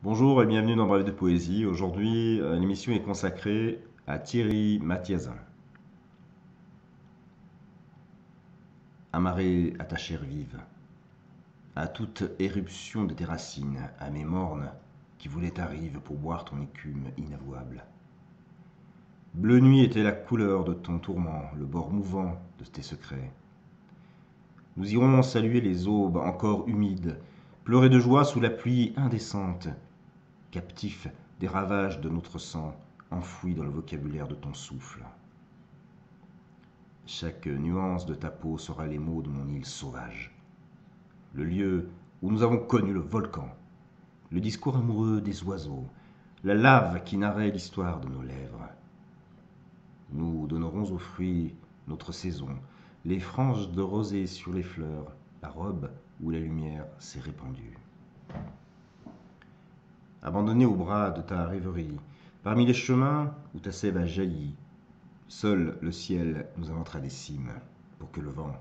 Bonjour et bienvenue dans Bref de Poésie. Aujourd'hui, l'émission est consacrée à Thierry Mathiasin. Amarré à ta chair vive, à toute éruption de tes racines, à mes mornes qui voulaient ta rive pour boire ton écume inavouable. Bleue nuit était la couleur de ton tourment, le bord mouvant de tes secrets. Nous irons saluer les aubes encore humides, pleurer de joie sous la pluie indécente, captifs des ravages de notre sang, enfouis dans le vocabulaire de ton souffle. Chaque nuance de ta peau sera les mots de mon île sauvage, le lieu où nous avons connu le volcan, le discours amoureux des oiseaux, la lave qui narrait l'histoire de nos lèvres. Nous donnerons aux fruits notre saison, les franges de rosée sur les fleurs, la robe où la lumière s'est répandue. Abandonné aux bras de ta rêverie, parmi les chemins où ta sève a jailli, seul le ciel nous inventera des cimes pour que le vent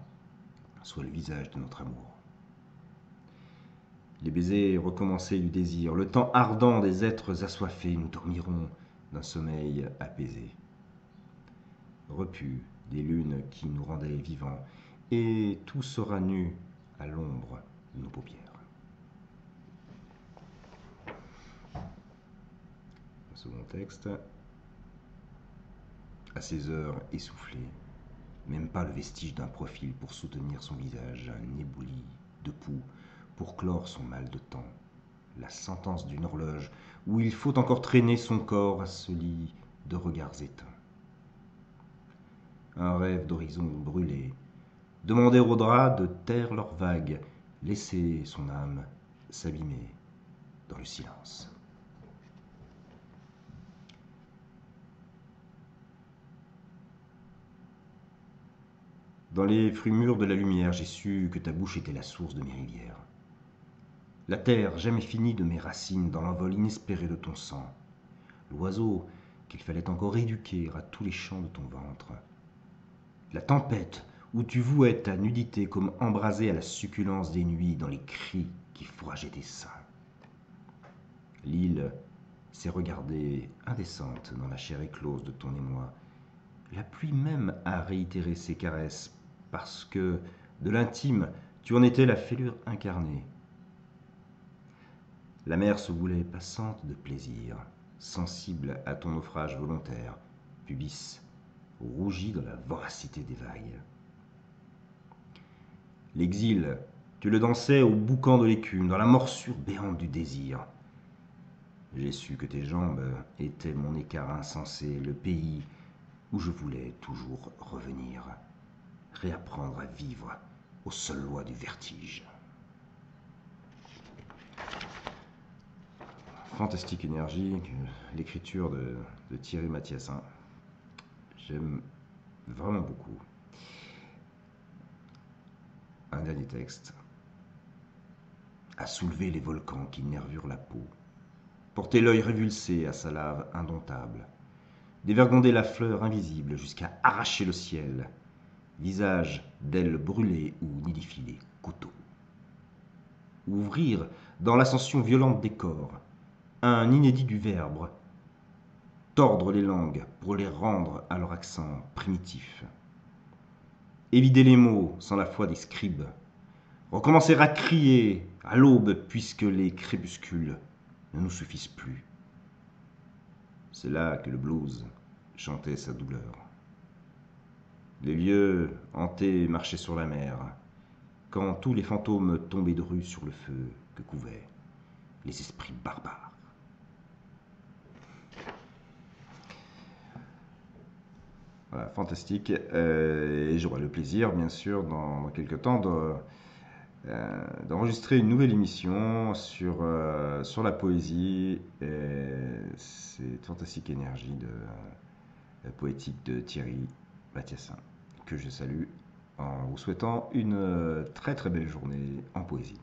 soit le visage de notre amour. Les baisers recommencés du désir, le temps ardent des êtres assoiffés, nous dormirons d'un sommeil apaisé. Repus des lunes qui nous rendaient vivants, et tout sera nu à l'ombre de nos paupières. Second texte. À ces heures essoufflées, même pas le vestige d'un profil pour soutenir son visage, un éboulis de poux pour clore son mal de temps, la sentence d'une horloge où il faut encore traîner son corps à ce lit de regards éteints. Un rêve d'horizon brûlé, demander aux draps de taire leurs vagues, laisser son âme s'abîmer dans le silence. Dans les fruits mûrs de la lumière, j'ai su que ta bouche était la source de mes rivières. La terre jamais finie de mes racines dans l'envol inespéré de ton sang. L'oiseau qu'il fallait encore éduquer à tous les chants de ton ventre. La tempête où tu vouais ta nudité comme embrasée à la succulence des nuits dans les cris qui fourrageaient tes seins. L'île s'est regardée indécente dans la chair éclose de ton émoi. La pluie même a réitéré ses caresses parce que, de l'intime, tu en étais la fêlure incarnée. La mer se voulait passante de plaisir, sensible à ton naufrage volontaire, pubis, rougi dans la voracité des vagues. L'exil, tu le dansais au boucan de l'écume, dans la morsure béante du désir. J'ai su que tes jambes étaient mon écart insensé, le pays où je voulais toujours revenir, réapprendre à vivre aux seules lois du vertige. Fantastique énergie, l'écriture de Thierry Mathiasin. J'aime vraiment beaucoup. Un dernier texte. À soulever les volcans qui nervurent la peau, porter l'œil révulsé à sa lave indomptable, dévergonder la fleur invisible jusqu'à arracher le ciel, visage d'ailes brûlées ou nidifier les couteaux. Ouvrir dans l'ascension violente des corps, un inédit du verbe, tordre les langues pour les rendre à leur accent primitif. Évider les mots sans la foi des scribes, recommencer à crier à l'aube puisque les crépuscules ne nous suffisent plus. C'est là que le blues chantait sa douleur. Les lieux hantés marchaient sur la mer, quand tous les fantômes tombaient de rue sur le feu que couvaient les esprits barbares. Voilà, fantastique. Et j'aurai le plaisir, bien sûr, dans quelques temps, d'enregistrer une nouvelle émission sur la poésie et cette fantastique énergie poétique de Thierry Mathiasin, que je salue en vous souhaitant une très très belle journée en poésie.